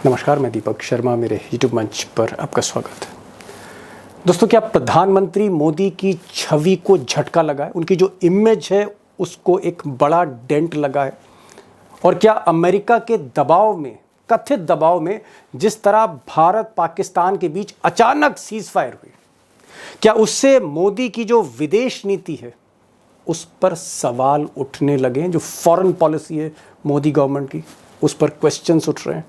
नमस्कार, मैं दीपक शर्मा। मेरे यूट्यूब मंच पर आपका स्वागत है। दोस्तों, क्या प्रधानमंत्री मोदी की छवि को झटका लगा है? उनकी जो इमेज है उसको एक बड़ा डेंट लगा है? और क्या अमेरिका के दबाव में, कथित दबाव में, जिस तरह भारत पाकिस्तान के बीच अचानक सीज फायर हुई, क्या उससे मोदी की जो विदेश नीति है उस पर सवाल उठने लगे? जो फॉरेन पॉलिसी है मोदी गवर्नमेंट की, उस पर क्वेश्चंस उठ रहे हैं।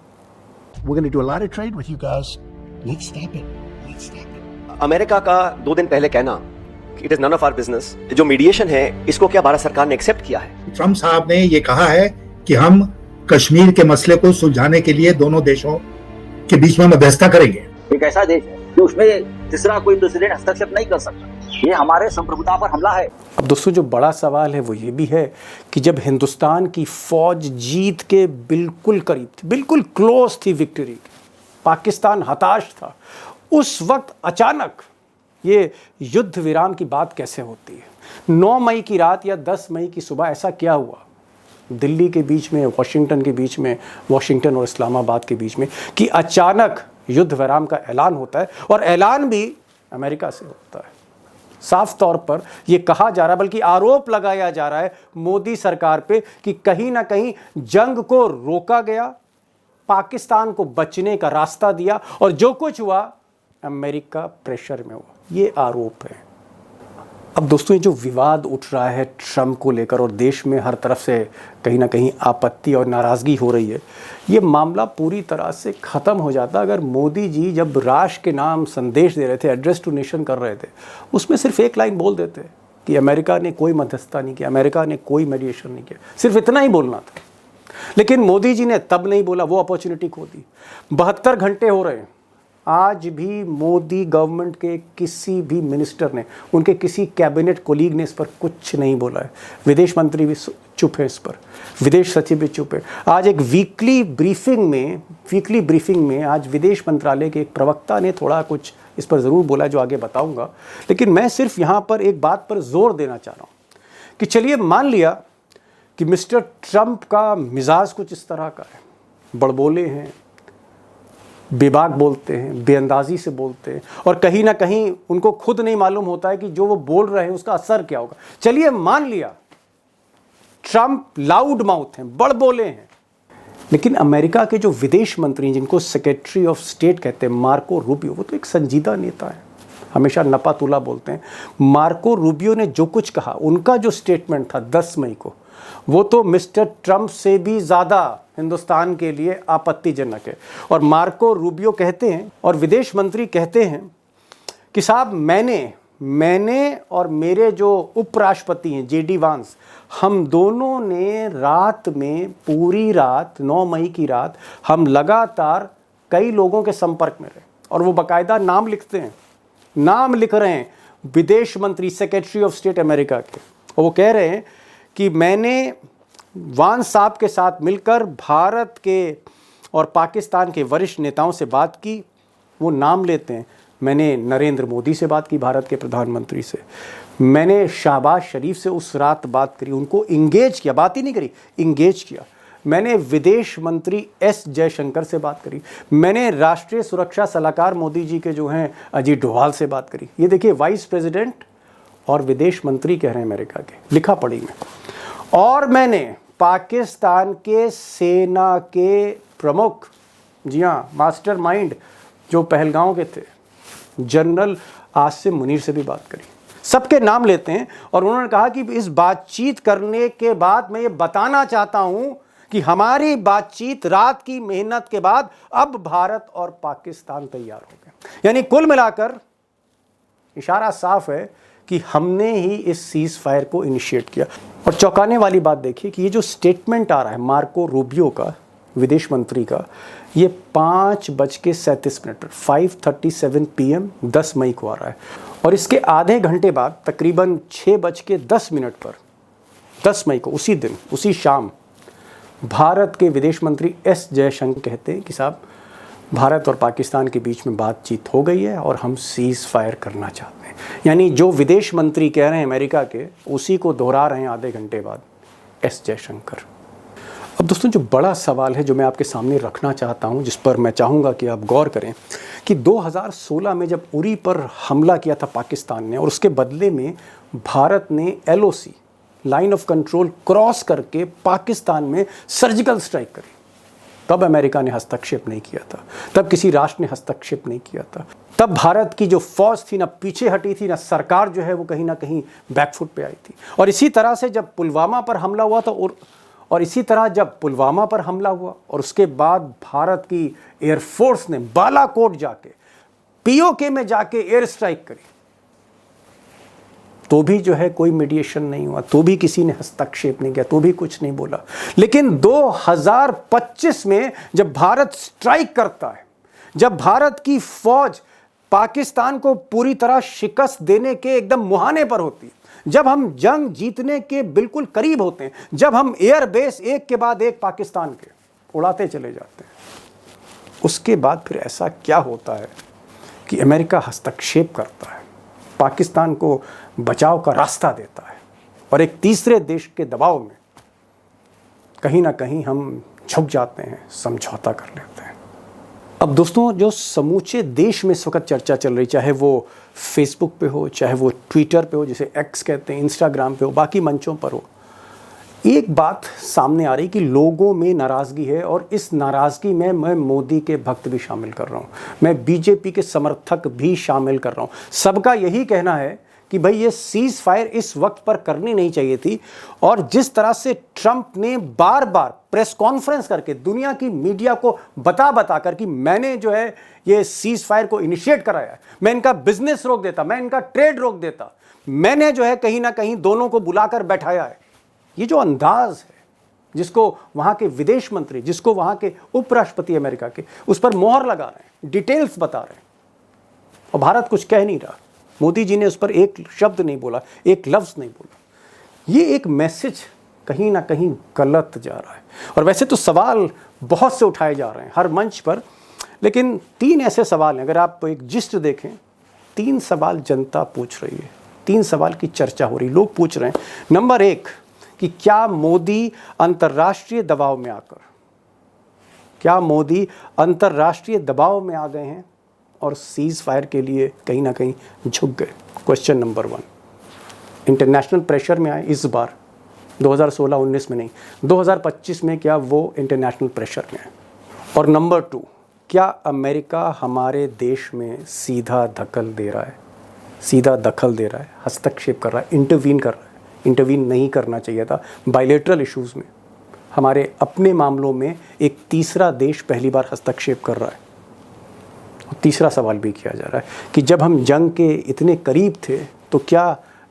We're going to do a lot of trade with you guys. Let's stop it. Let's stop it. America का 2 दिन पहले कहना it is none of our business, जो मीडिएशन है इसको क्या भारत सरकार ने एक्सेप्ट किया है? ट्रम्प साहब ने ये कहा है कि हम कश्मीर के मसले को सुलझाने के लिए दोनों देशों के बीच में मध्यस्थता करेंगे। एक ऐसा देश है कि उसमें तीसरा कोई प्रेसिडेंट हस्तक्षेप नहीं कर सकता। ये हमारे संप्रभुता पर हमला है। अब दोस्तों, जो बड़ा सवाल है वो ये भी है कि जब हिंदुस्तान की फौज जीत के बिल्कुल करीब थी, बिल्कुल क्लोज थी विक्ट्री, पाकिस्तान हताश था, उस वक्त अचानक ये युद्ध विराम की बात कैसे होती है? 9 मई की रात या 10 मई की सुबह ऐसा क्या हुआ दिल्ली के बीच में, वाशिंगटन के बीच में, वाशिंगटन और इस्लामाबाद के बीच में, कि अचानक युद्ध विराम का ऐलान होता है? और ऐलान भी अमेरिका से होता है। साफ तौर पर यह कहा जा रहा है, बल्कि आरोप लगाया जा रहा है मोदी सरकार पे कि कहीं ना कहीं जंग को रोका गया, पाकिस्तान को बचने का रास्ता दिया, और जो कुछ हुआ अमेरिका प्रेशर में हुआ। ये आरोप है। अब दोस्तों, ये जो विवाद उठ रहा है ट्रम्प को लेकर और देश में हर तरफ से कहीं ना कहीं आपत्ति और नाराज़गी हो रही है, ये मामला पूरी तरह से ख़त्म हो जाता अगर मोदी जी जब राष्ट्र के नाम संदेश दे रहे थे, एड्रेस टू नेशन कर रहे थे, उसमें सिर्फ एक लाइन बोल देते कि अमेरिका ने कोई मध्यस्थता नहीं किया, अमेरिका ने कोई मीडिएशन नहीं किया। सिर्फ इतना ही बोलना था। लेकिन मोदी जी ने तब नहीं बोला, वो अपॉर्चुनिटी खो दी। 72 घंटे हो रहे हैं, आज भी मोदी गवर्नमेंट के किसी भी मिनिस्टर ने, उनके किसी कैबिनेट कोलीग ने इस पर कुछ नहीं बोला है। विदेश मंत्री भी चुप है इस पर, विदेश सचिव भी चुप है। आज एक वीकली ब्रीफिंग में आज विदेश मंत्रालय के एक प्रवक्ता ने थोड़ा कुछ इस पर ज़रूर बोला, जो आगे बताऊंगा। लेकिन मैं सिर्फ यहाँ पर एक बात पर जोर देना चाह रहा हूँ कि चलिए मान लिया कि मिस्टर ट्रंप का मिजाज कुछ इस तरह का है, बड़बोले हैं, बेबाक बोलते हैं, बेअंदाजी से बोलते हैं, और कहीं ना कहीं उनको खुद नहीं मालूम होता है कि जो वो बोल रहे हैं उसका असर क्या होगा। चलिए मान लिया ट्रंप लाउड माउथ हैं, बड़बोले हैं, लेकिन अमेरिका के जो विदेश मंत्री, जिनको सेक्रेटरी ऑफ स्टेट कहते हैं, मार्को रूबियो, वो तो एक संजीदा नेता है, हमेशा नपातुला बोलते हैं। मार्को रूबियो ने जो कुछ कहा, उनका जो स्टेटमेंट था 10 मई को, वो तो मिस्टर ट्रंप से भी ज़्यादा हिंदुस्तान के लिए आपत्तिजनक है। और मार्को रूबियो कहते हैं, और विदेश मंत्री कहते हैं कि साहब मैंने और मेरे जो उपराष्ट्रपति हैं जेडी वांस, हम दोनों ने रात में, पूरी रात 9 मई की रात, हम लगातार कई लोगों के संपर्क में रहे। और वो बाकायदा नाम लिखते हैं, नाम लिख रहे हैं विदेश मंत्री, सेक्रेटरी ऑफ स्टेट अमेरिका के, और वो कह रहे हैं कि मैंने वांस साहब के साथ मिलकर भारत के और पाकिस्तान के वरिष्ठ नेताओं से बात की। वो नाम लेते हैं, मैंने नरेंद्र मोदी से बात की, भारत के प्रधानमंत्री से, मैंने शहबाज शरीफ से उस रात बात करी, उनको इंगेज किया, बात ही नहीं करी, इंगेज किया। मैंने विदेश मंत्री एस जयशंकर से बात करी, मैंने राष्ट्रीय सुरक्षा सलाहकार मोदी जी के जो हैं अजीत डोभाल से बात करी। ये देखिए, वाइस प्रेसिडेंट और विदेश मंत्री कह रहे हैं अमेरिका के, लिखा पढ़ी में। और मैंने पाकिस्तान के सेना के प्रमुख, जी हाँ, मास्टरमाइंड जो पहलगांव के थे, जनरल आसिम मुनीर से भी बात करी। सबके नाम लेते हैं, और उन्होंने कहा कि इस बातचीत करने के बाद मैं ये बताना चाहता हूं कि हमारी बातचीत, रात की मेहनत के बाद, अब भारत और पाकिस्तान तैयार हो गए। यानी कुल मिलाकर इशारा साफ है कि हमने ही इस सीज फायर को इनिशिएट किया। और चौंकाने वाली बात देखिए कि ये जो स्टेटमेंट आ रहा है मार्को रूबियो का, विदेश मंत्री का, ये 5:37 पर 5:37 PM 10 मई को आ रहा है। और इसके आधे घंटे बाद तकरीबन 6:10 पर 10 मई को, उसी दिन, उसी शाम, भारत के विदेश मंत्री एस जयशंकर कहते हैं कि साहब, भारत और पाकिस्तान के बीच में बातचीत हो गई है और हम सीज फायर करना चाहते हैं। यानी जो विदेश मंत्री कह रहे हैं अमेरिका के, उसी को दोहरा रहे हैं आधे घंटे बाद एस जयशंकर। अब दोस्तों जो बड़ा सवाल है जो मैं आपके सामने रखना चाहता हूं, जिस पर मैं चाहूँगा कि आप गौर करें कि 2016 में जब उरी पर हमला किया था पाकिस्तान ने और उसके बदले में भारत ने LOC line of control cross करके पाकिस्तान में सर्जिकल स्ट्राइक करी, तब अमेरिका ने हस्तक्षेप नहीं किया था, तब किसी राष्ट्र ने हस्तक्षेप नहीं किया था, तब भारत की जो फौज थी ना पीछे हटी थी, ना सरकार जो है वो कहीं ना कहीं बैकफुट पे आई थी। और इसी तरह से जब पुलवामा पर हमला हुआ था और इसी तरह जब पुलवामा पर हमला हुआ और उसके बाद भारत की एयरफोर्स ने बालाकोट जाके POK में जाके एयर स्ट्राइक करी, तो भी जो है कोई मीडिएशन नहीं हुआ, तो भी किसी ने हस्तक्षेप नहीं किया, तो भी कुछ नहीं बोला। लेकिन 2025 में जब भारत स्ट्राइक करता है, जब भारत की फौज पाकिस्तान को पूरी तरह शिकस्त देने के एकदम मुहाने पर होती है, जब हम जंग जीतने के बिल्कुल करीब होते हैं, जब हम एयर बेस एक के बाद एक पाकिस्तान के उड़ाते चले जाते हैं, उसके बाद फिर ऐसा क्या होता है कि अमेरिका हस्तक्षेप करता है, पाकिस्तान को बचाव का रास्ता देता है और एक तीसरे देश के दबाव में कहीं ना कहीं हम झुक जाते हैं, समझौता कर लेते हैं। अब दोस्तों जो समूचे देश में इस वक्त चर्चा चल रही, चाहे वो फेसबुक पे हो, चाहे वो ट्विटर पे हो जिसे X कहते हैं, इंस्टाग्राम पे हो, बाकी मंचों पर हो, एक बात सामने आ रही कि लोगों में नाराज़गी है और इस नाराज़गी में मैं मोदी के भक्त भी शामिल कर रहा हूँ, मैं BJP के समर्थक भी शामिल कर रहा हूँ। सबका यही कहना है कि भाई ये सीज़ फायर इस वक्त पर करनी नहीं चाहिए थी। और जिस तरह से ट्रंप ने बार बार प्रेस कॉन्फ्रेंस करके दुनिया की मीडिया को बता कर कि मैंने जो है ये सीज़ फायर को इनिशिएट कराया है, मैं इनका बिजनेस रोक देता, मैं इनका ट्रेड रोक देता, मैंने जो है कहीं ना कहीं दोनों को बुलाकर बैठाया है, ये जो अंदाज है जिसको वहाँ के विदेश मंत्री, जिसको वहाँ के उपराष्ट्रपति अमेरिका के उस पर मोहर लगा रहे हैं, डिटेल्स बता रहे हैं, और भारत कुछ कह नहीं रहा। मोदी जी ने उस पर एक शब्द नहीं बोला, एक लफ्ज़ नहीं बोला। ये एक मैसेज कहीं ना कहीं गलत जा रहा है। और वैसे तो सवाल बहुत से उठाए जा रहे हैं हर मंच पर, लेकिन 3 ऐसे सवाल हैं, अगर आप एक जिस्ट देखें, 3 सवाल जनता पूछ रही है, 3 सवाल की चर्चा हो रही, लोग पूछ रहे हैं। नंबर 1 कि क्या मोदी अंतर्राष्ट्रीय दबाव में आकर, क्या मोदी अंतर्राष्ट्रीय दबाव में आ गए हैं और सीज़ फायर के लिए कहीं ना कहीं झुक गए? क्वेश्चन नंबर 1, इंटरनेशनल प्रेशर में आए इस बार, 2016-19 में नहीं, 2025 में क्या वो इंटरनेशनल प्रेशर में आए? और नंबर 2, क्या अमेरिका हमारे देश में सीधा दखल दे रहा है, सीधा दखल दे रहा है, हस्तक्षेप कर रहा है, इंटरवीन कर रहा है? इंटरवीन नहीं करना चाहिए था। बायलैटरल इश्यूज़ में, हमारे अपने मामलों में एक तीसरा देश पहली बार हस्तक्षेप कर रहा है। और तीसरा सवाल भी किया जा रहा है कि जब हम जंग के इतने करीब थे तो क्या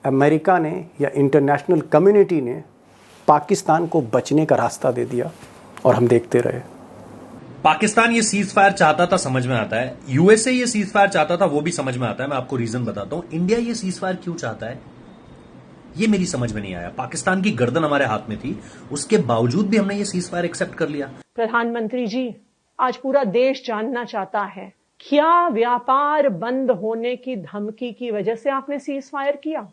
अमेरिका ने या इंटरनेशनल कम्युनिटी ने पाकिस्तान को बचने का रास्ता दे दिया और हम देखते रहे? पाकिस्तान ये सीज फायर चाहता था, समझ में आता है। USA ये सीज फायर चाहता था, वो भी समझ में आता है। मैं आपको रीजन बताता हूं। इंडिया ये सीज फायर क्यों चाहता है, ये मेरी समझ में नहीं आया। पाकिस्तान की गर्दन हमारे हाथ में थी, उसके बावजूद भी हमने ये सीज फायर एक्सेप्ट कर लिया। प्रधानमंत्री जी, आज पूरा देश जानना चाहता है, क्या व्यापार बंद होने की धमकी की वजह से आपने सीज फायर किया?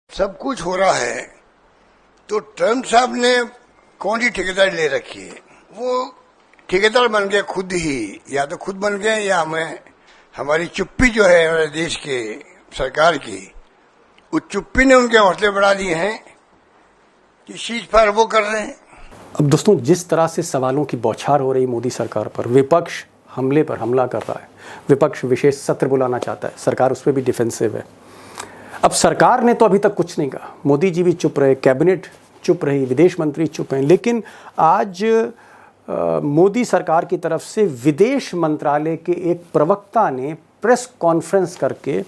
सब कुछ हो रहा है तो ट्रंप साहब ने कौन सी ठेकेदारी ले रखी है? वो ठेकेदार बन गए खुद ही, या तो खुद बन गए या हमें हमारी चुप्पी जो है हमारे देश के सरकार की, उस चुप्पी ने उनके हौसले बढ़ा दिए हैं कि सीज फायर वो कर रहे हैं। अब दोस्तों जिस तरह से सवालों की बौछार हो रही मोदी सरकार पर, विपक्ष हमले पर हमला कर रहा है, विपक्ष विशेष सत्र बुलाना चाहता है, सरकार उस पर भी डिफेंसिव है। अब सरकार ने तो अभी तक कुछ नहीं कहा, मोदी जी भी चुप रहे, कैबिनेट चुप रही, विदेश मंत्री चुप हैं, लेकिन आज मोदी सरकार की तरफ से विदेश मंत्रालय के एक प्रवक्ता ने प्रेस कॉन्फ्रेंस करके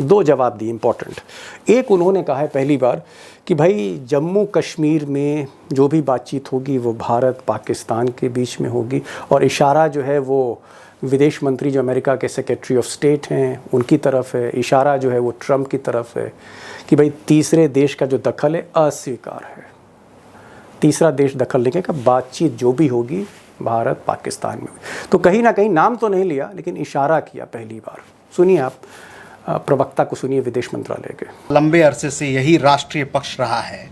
2 जवाब दिए इंपॉर्टेंट। एक, उन्होंने कहा है पहली बार कि भाई जम्मू कश्मीर में जो भी बातचीत होगी वो भारत पाकिस्तान के बीच में होगी, और इशारा जो है वो विदेश मंत्री जो अमेरिका के सेक्रेटरी ऑफ स्टेट हैं उनकी तरफ है, इशारा जो है वो ट्रंप की तरफ है कि भाई तीसरे देश का जो दखल है अस्वीकार है, तीसरा देश दखल लेने का, बातचीत जो भी होगी भारत पाकिस्तान में। तो कहीं ना कहीं नाम तो नहीं लिया लेकिन इशारा किया पहली बार। सुनिए आप प्रवक्ता को सुनिए विदेश मंत्रालय के। लंबे अरसे से यही राष्ट्रीय पक्ष रहा है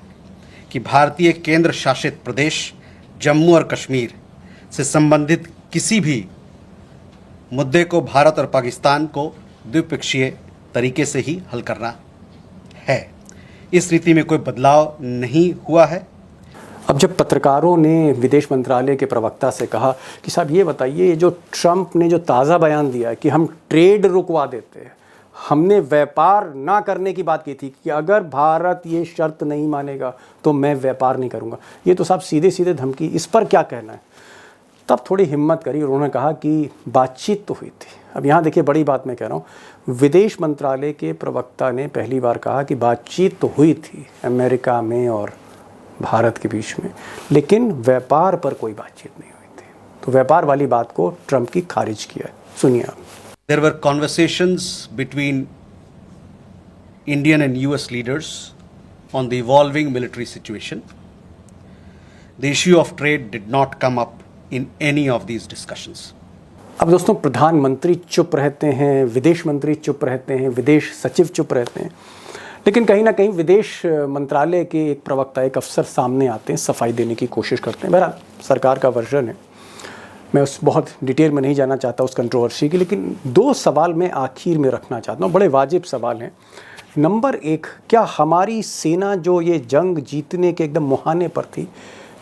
कि भारतीय केंद्र शासित प्रदेश जम्मू और कश्मीर से संबंधित किसी भी मुद्दे को भारत और पाकिस्तान को द्विपक्षीय तरीके से ही हल करना है। इस रीति में कोई बदलाव नहीं हुआ है। अब जब पत्रकारों ने विदेश मंत्रालय के प्रवक्ता से कहा कि साहब ये बताइए, ये जो ट्रंप ने जो ताज़ा बयान दिया है कि हम ट्रेड रुकवा देते हैं, हमने व्यापार ना करने की बात की थी कि अगर भारत ये शर्त नहीं मानेगा तो मैं व्यापार नहीं करूँगा, ये तो साहब सीधे सीधे धमकी, इस पर क्या कहना है? तब थोड़ी हिम्मत करी और उन्होंने कहा कि बातचीत तो हुई थी। अब यहाँ देखिए बड़ी बात मैं कह रहा हूँ, विदेश मंत्रालय के प्रवक्ता ने पहली बार कहा कि बातचीत तो हुई थी अमेरिका में और भारत के बीच में, लेकिन व्यापार पर कोई बातचीत नहीं हुई थी। तो व्यापार वाली बात को ट्रंप की खारिज किया है। सुनिए आप। There were conversations between Indian and US leaders on the evolving military situation. The issue of trade did not come up in any of these discussions. अब दोस्तों, प्रधानमंत्री चुप रहते हैं, विदेश मंत्री चुप रहते हैं, विदेश सचिव चुप रहते हैं, लेकिन कहीं ना कहीं विदेश मंत्रालय के एक प्रवक्ता, एक अफसर सामने आते हैं, सफाई देने की कोशिश करते हैं। बहरहाल सरकार का वर्जन है, मैं उस बहुत डिटेल में नहीं जाना चाहता उस कंट्रोवर्सी की, लेकिन दो सवाल मैं आखिर में रखना चाहता हूँ, बड़े वाजिब सवाल हैं। नंबर एक, क्या हमारी सेना जो ये जंग जीतने के एकदम मुहाने पर थी,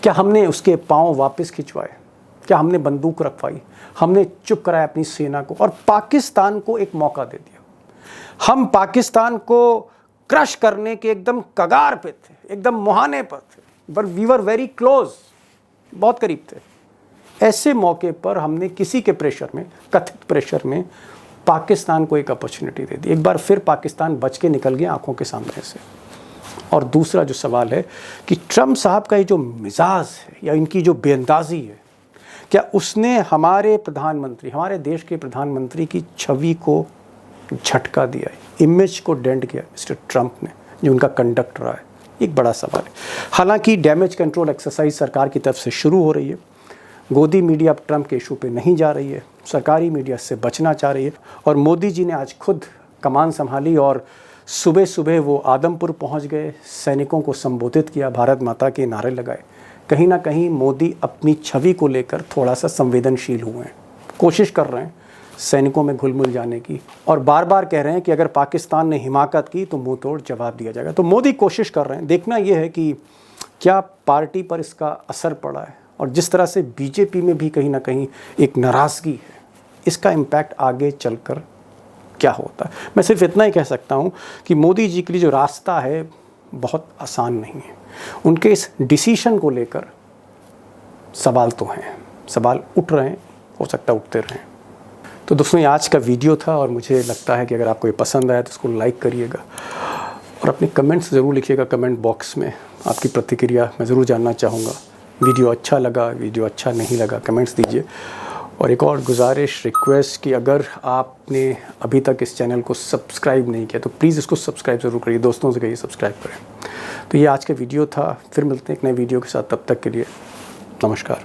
क्या हमने उसके पाँव वापस खिंचवाए? क्या हमने बंदूक रखवाई? हमने चुप कराया अपनी सेना को और पाकिस्तान को एक मौका दे दिया? हम पाकिस्तान को क्रश करने के एकदम कगार पे थे, एकदम मुहाने पर थे, but we were very close, बहुत करीब थे। ऐसे मौके पर हमने किसी के प्रेशर में, कथित प्रेशर में, पाकिस्तान को एक अपॉर्चुनिटी दे दी। एक बार फिर पाकिस्तान बच के निकल गया आंखों के सामने से। और दूसरा जो सवाल है कि ट्रंप साहब का ये जो मिजाज है या इनकी जो बेअंदाजी है, क्या उसने हमारे प्रधानमंत्री, हमारे देश के प्रधानमंत्री की छवि को झटका दिया है, इमेज को डेंट किया मिस्टर ट्रंप ने, जो उनका कंडक्ट रहा है? एक बड़ा सवाल है। हालांकि डैमेज कंट्रोल एक्सरसाइज सरकार की तरफ से शुरू हो रही है। गोदी मीडिया अब ट्रंप के इशू पे नहीं जा रही है, सरकारी मीडिया से बचना चाह रही है। और मोदी जी ने आज खुद कमान संभाली और सुबह सुबह वो आदमपुर पहुंच गए, सैनिकों को संबोधित किया, भारत माता के नारे लगाए। कहीं ना कहीं मोदी अपनी छवि को लेकर थोड़ा सा संवेदनशील हुए हैं, कोशिश कर रहे हैं सैनिकों में घुल मिल जाने की, और बार बार कह रहे हैं कि अगर पाकिस्तान ने हिमाकत की तो मुंह तोड़ जवाब दिया जाएगा। तो मोदी कोशिश कर रहे हैं। देखना यह है कि क्या पार्टी पर इसका असर पड़ा है, और जिस तरह से बीजेपी में भी कहीं ना कहीं एक नाराज़गी है, इसका इम्पैक्ट आगे चलकर क्या होता है। मैं सिर्फ इतना ही कह सकता हूँ कि मोदी जी के लिए जो रास्ता है बहुत आसान नहीं है। उनके इस डिसीशन को लेकर सवाल तो हैं, सवाल उठ रहे हैं, हो सकता है उठते रहें। तो दोस्तों, ये आज का वीडियो था और मुझे लगता है कि अगर आपको ये पसंद आया तो इसको लाइक करिएगा और अपने कमेंट्स ज़रूर लिखिएगा कमेंट बॉक्स में। आपकी प्रतिक्रिया मैं ज़रूर जानना चाहूँगा। वीडियो अच्छा लगा, वीडियो अच्छा नहीं लगा, कमेंट्स दीजिए। और एक और गुजारिश, रिक्वेस्ट कि अगर आपने अभी तक इस चैनल को सब्सक्राइब नहीं किया तो प्लीज़ इसको सब्सक्राइब ज़रूर करिए, दोस्तों से कहिए सब्सक्राइब करें। तो ये आज का वीडियो था, फिर मिलते हैं एक नए वीडियो के साथ, तब तक के लिए नमस्कार।